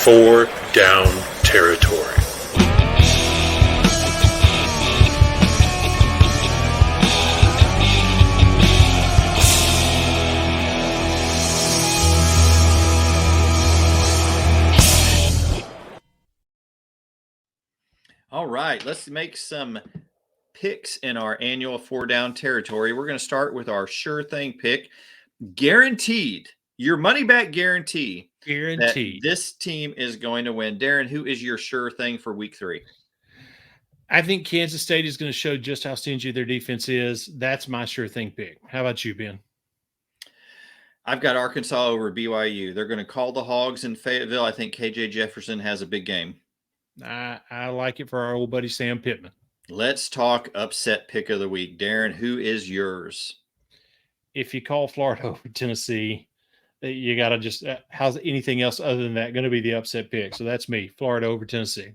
4 down territory. All right, let's make some picks in our annual 4 down territory. We're going to start with our sure thing pick. Guaranteed, your money back guarantee that this team is going to win. Darren, who is your sure thing for week 3? I think Kansas State is going to show just how stingy their defense is. That's my sure thing pick. How about you, Ben? I've got Arkansas over BYU. They're going to call the Hogs in Fayetteville. I think KJ Jefferson has a big game. I like it for our old buddy Sam Pittman. Let's talk upset pick of the week. Darren, who is yours? If you call Florida over Tennessee, you got to just how's anything else other than that going to be the upset pick? So that's me, Florida over Tennessee.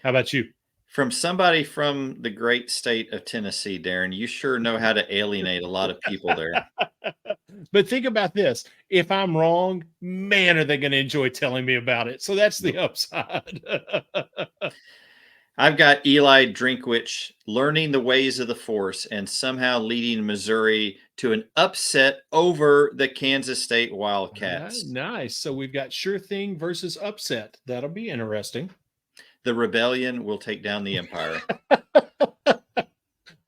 How about you? From somebody from the great state of Tennessee, Darren, you sure know how to alienate a lot of people there. But think about this. If I'm wrong, man, are they going to enjoy telling me about it. So that's the upside. I've got Eli Drinkwitz learning the ways of the force and somehow leading Missouri to an upset over the Kansas State Wildcats. Nice. So we've got sure thing versus upset. That'll be interesting. The rebellion will take down the empire.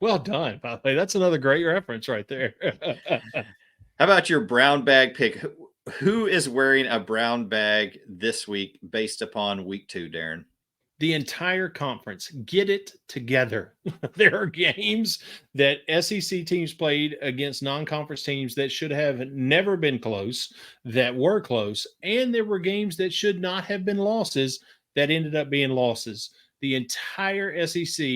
Well done, by the way. That's another great reference right there. How about your brown bag pick? Who is wearing a brown bag this week based upon week 2, Darren? The entire conference. Get it together. There are games that SEC teams played against non-conference teams that should have never been close, that were close, and there were games that should not have been losses that ended up being losses. The entire SEC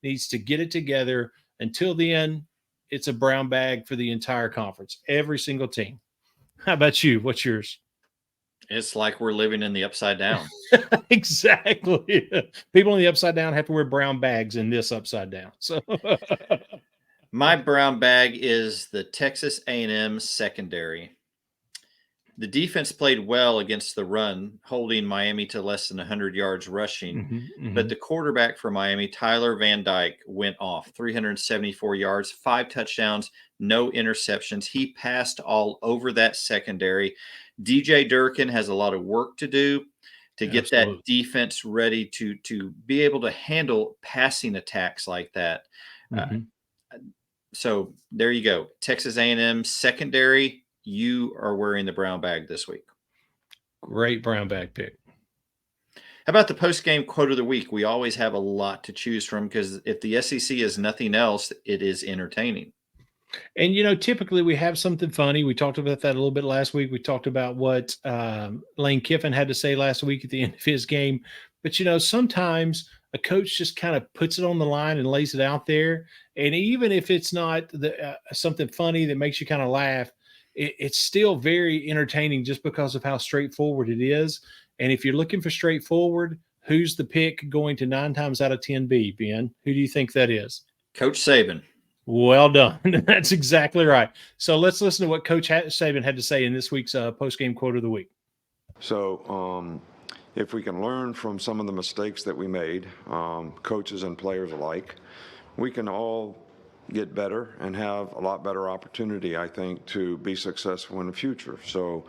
needs to get it together. Until then, it's a brown bag for the entire conference, every single team. How about you? What's yours? It's like we're living in the upside down. Exactly. People in the upside down have to wear brown bags in this upside down. So my brown bag is the Texas A&M secondary. The defense played well against the run, holding Miami to less than 100 yards rushing. But the quarterback for Miami, Tyler Van Dyke, went off 374 yards, 5 touchdowns, no interceptions. He passed all over that secondary. DJ Durkin has a lot of work to do to get that defense ready to be able to handle passing attacks like that. So there you go. Texas A&M secondary. You are wearing the brown bag this week. Great brown bag pick. How about the post-game quote of the week? We always have a lot to choose from because if the SEC is nothing else, it is entertaining. And, typically we have something funny. We talked about that a little bit last week. We talked about what Lane Kiffin had to say last week at the end of his game. But, sometimes a coach just kind of puts it on the line and lays it out there. And even if it's not something funny that makes you kind of laugh, it's still very entertaining just because of how straightforward it is. And if you're looking for straightforward, who's the pick going to 9 times out of 10 be, Ben? Who do you think that is? Coach Saban. Well done. That's exactly right. So let's listen to what Coach Saban had to say in this week's post-game quote of the week. So if we can learn from some of the mistakes that we made, coaches and players alike, we can all get better and have a lot better opportunity, I think, to be successful in the future. So,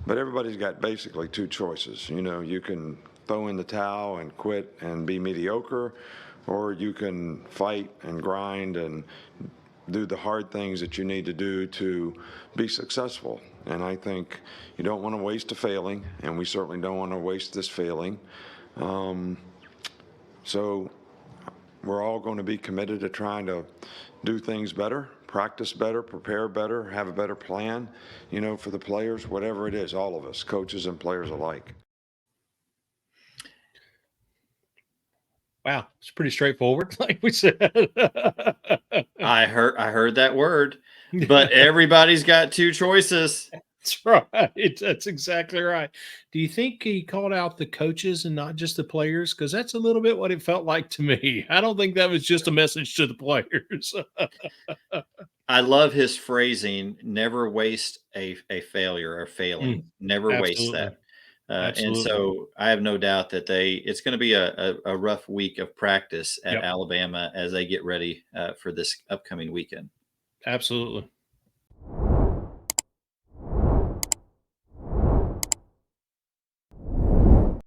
but everybody's got basically 2 choices. You can throw in the towel and quit and be mediocre, or you can fight and grind and do the hard things that you need to do to be successful. And I think you don't want to waste a failing, and we certainly don't want to waste this failing. So we're all going to be committed to trying to do things better, practice better, prepare better, have a better plan, for the players, whatever it is, all of us, coaches and players alike. Wow, it's pretty straightforward, like we said. I heard that word, but everybody's got 2 choices. That's right. That's exactly right. Do you think he called out the coaches and not just the players? Because that's a little bit what it felt like to me. I don't think that was just a message to the players. I love his phrasing, never waste a failure or failing. Never waste that. And Absolutely. so I have no doubt that it's going to be a rough week of practice at Yep. Alabama as they get ready for this upcoming weekend. Absolutely.